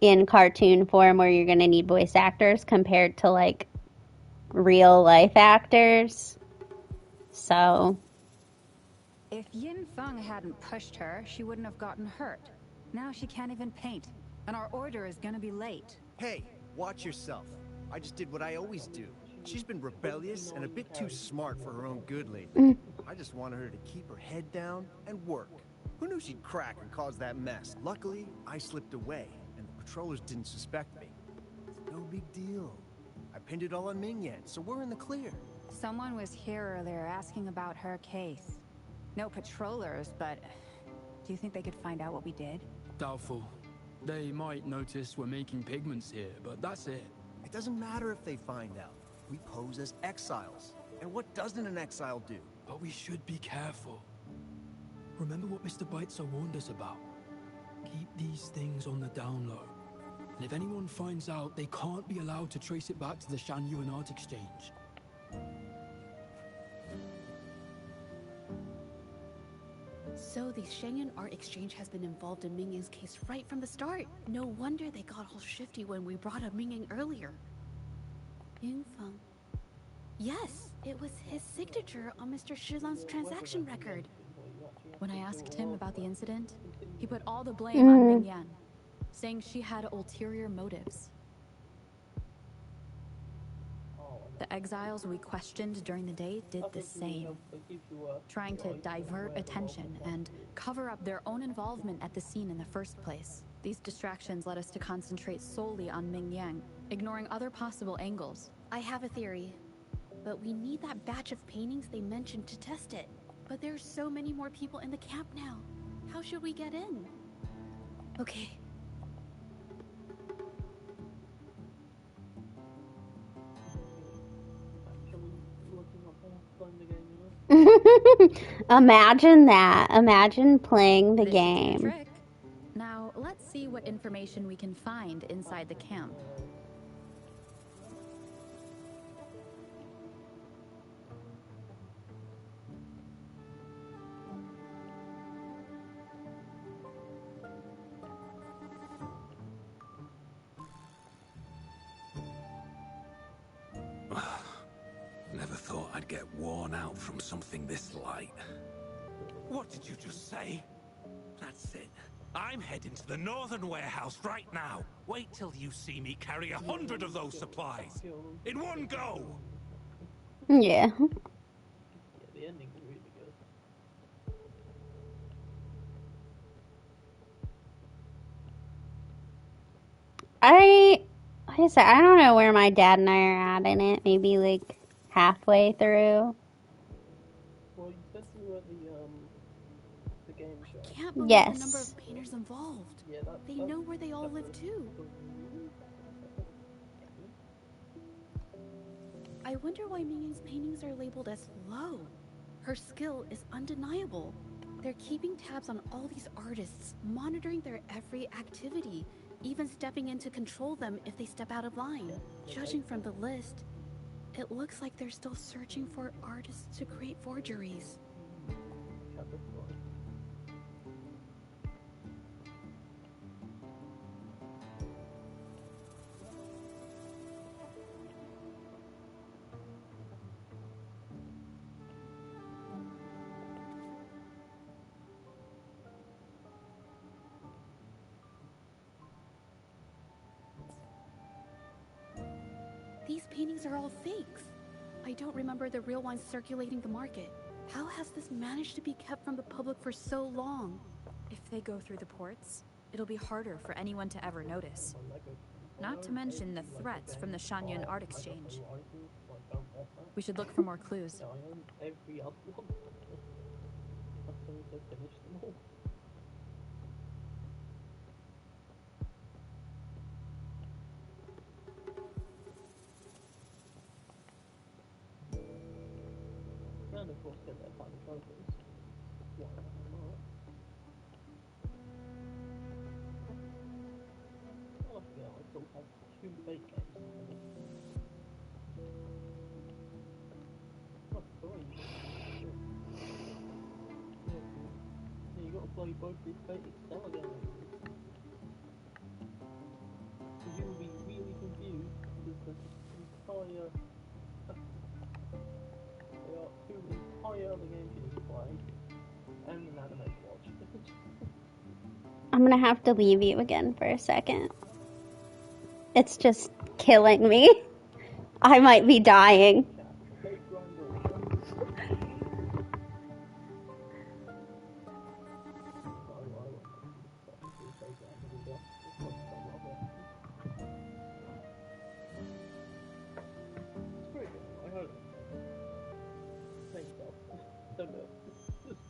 in cartoon form where you're going to need voice actors compared to like real life actors. So. If Yin Feng hadn't pushed her, she wouldn't have gotten hurt. Now she can't even paint, and our order is going to be late. Hey, watch yourself. I just did what I always do. She's been rebellious and a bit too smart for her own good lately. I just wanted her to keep her head down and work. Who knew she'd crack and cause that mess? Luckily, I slipped away, and the patrollers didn't suspect me. It's no big deal. I pinned it all on Ming Yan, so we're in the clear. Someone was here earlier asking about her case. No patrollers, but do you think they could find out what we did? Doubtful. They might notice we're making pigments here, but that's it. It doesn't matter if they find out. We pose as exiles. And what doesn't an exile do? But we should be careful. Remember what Mr. Beitzer warned us about. Keep these things on the down low. And if anyone finds out, they can't be allowed to trace it back to the Shanyuan Art Exchange. So the Shangyuan Art Exchange has been involved in Ming Yang's case right from the start. No wonder they got all shifty when we brought up Ming Yang earlier. Yingfeng. Yes, it was his signature on Mr. Shilan's transaction record. When I asked him about the incident, he put all the blame on Ming Yan, saying she had ulterior motives. The exiles we questioned during the day did the same, trying to divert attention and cover up their own involvement at the scene in the first place. These distractions led us to concentrate solely on Ming Yang, ignoring other possible angles. I have a theory, but we need that batch of paintings they mentioned to test it. But there's so many more people in the camp now. How should we get in? Okay. Imagine that. Imagine playing the This game. should do the trick. Now, let's see what information we can find inside the camp. Never thought I'd get worn out from something this light. What did you just say? That's it. I'm heading to the northern warehouse right now. Wait till you see me carry 100 of those supplies. In one go! Yeah. The ending's really good. Like I said, I don't know where my dad and I are at in it. Maybe like halfway through. Well, you said you were at the game show. Can't believe Yes. the number of painters involved. Yeah, They know where they all live too. I wonder why Ming Yang's paintings are labeled as low. Her skill is undeniable. They're keeping tabs on all these artists, monitoring their every activity, even stepping in to control them if they step out of line. Judging from the list, it looks like they're still searching for artists to create forgeries. These paintings are all fakes. I don't remember the real ones circulating the market. How has this managed to be kept from the public for so long? If they go through the ports, it'll be harder for anyone to ever notice. Not to mention the threats from the Shanyuan Art Exchange. We should look for more clues. I own every other one. As soon as I finish them all. And of course get their final trophies. Why not? Oh yeah, I still have 2 fake games in the middle. Oh, 3. Yeah, you gotta play both these fake Excel games. Because you'll be really confused because the entire... There are 2 entire other games you need to play, and an anime to watch. I'm gonna have to leave you again for a second. It's just killing me. I might be dying.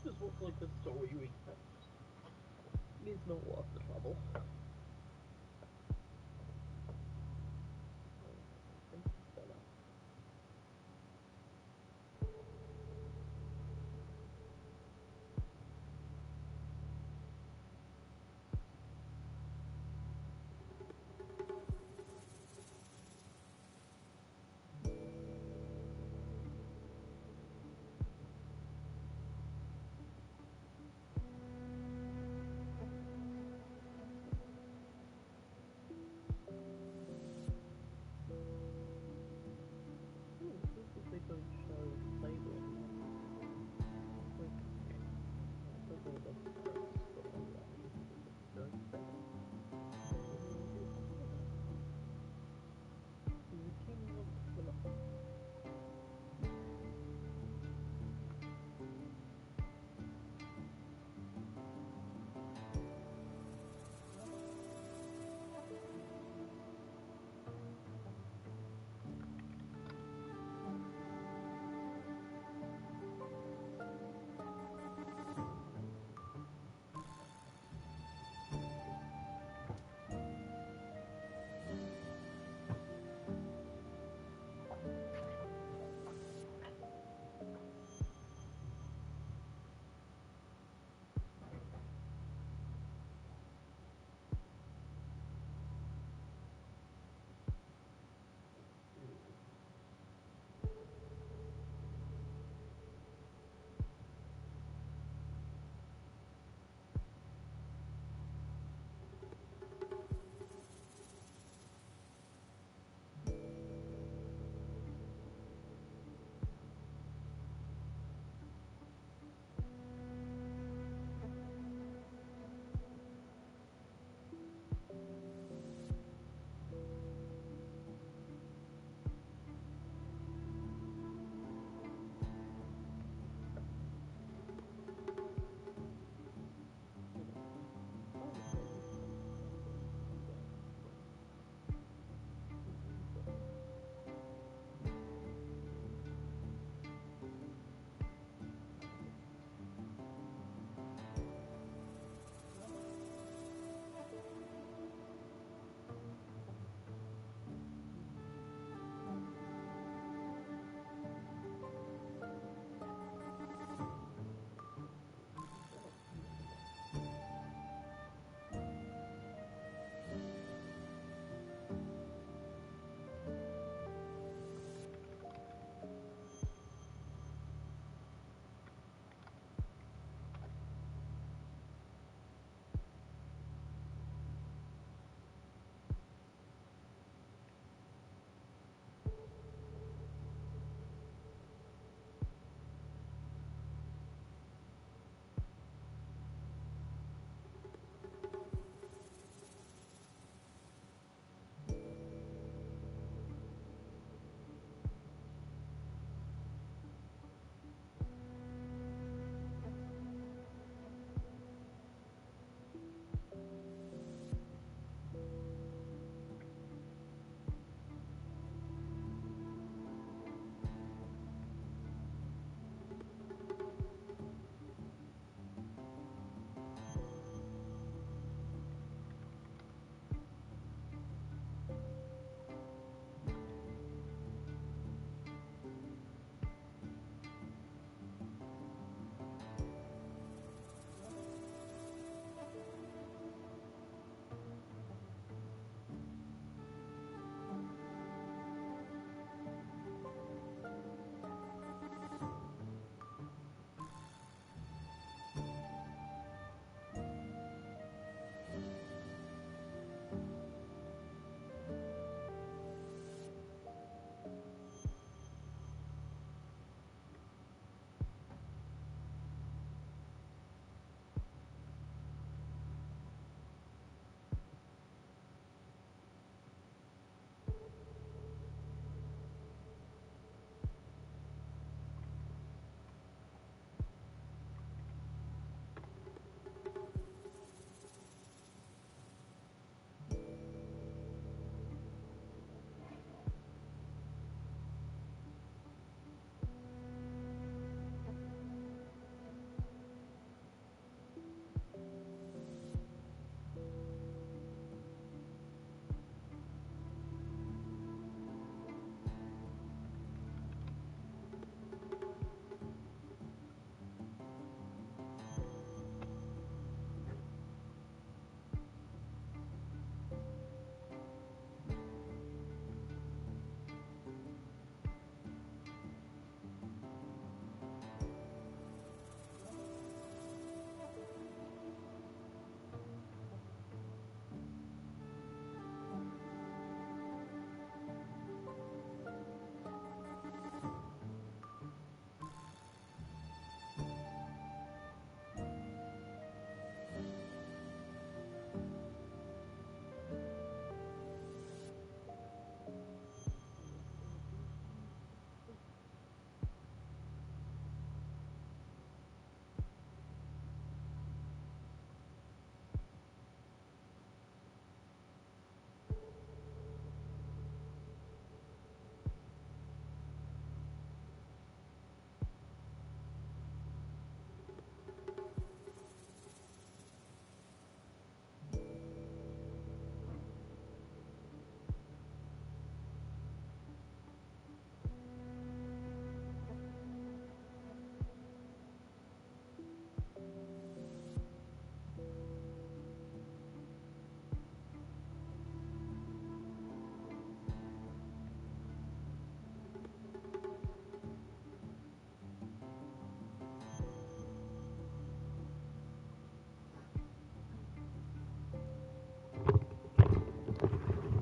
This looks like a story we have. It's not worth the trouble.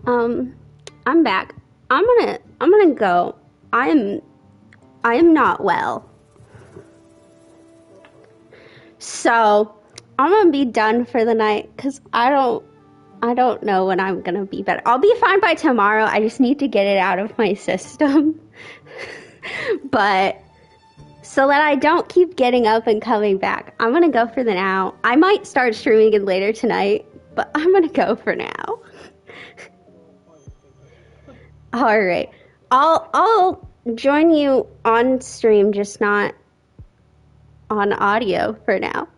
I'm back. I'm gonna go. I am not well. So, I'm gonna be done for the night because I don't know when I'm gonna be better. I'll be fine by tomorrow. I just need to get it out of my system. But so that I don't keep getting up and coming back, I'm gonna go for the now. I might start streaming again later tonight, but I'm gonna go for now. All right, I'll join you on stream, just not on audio for now.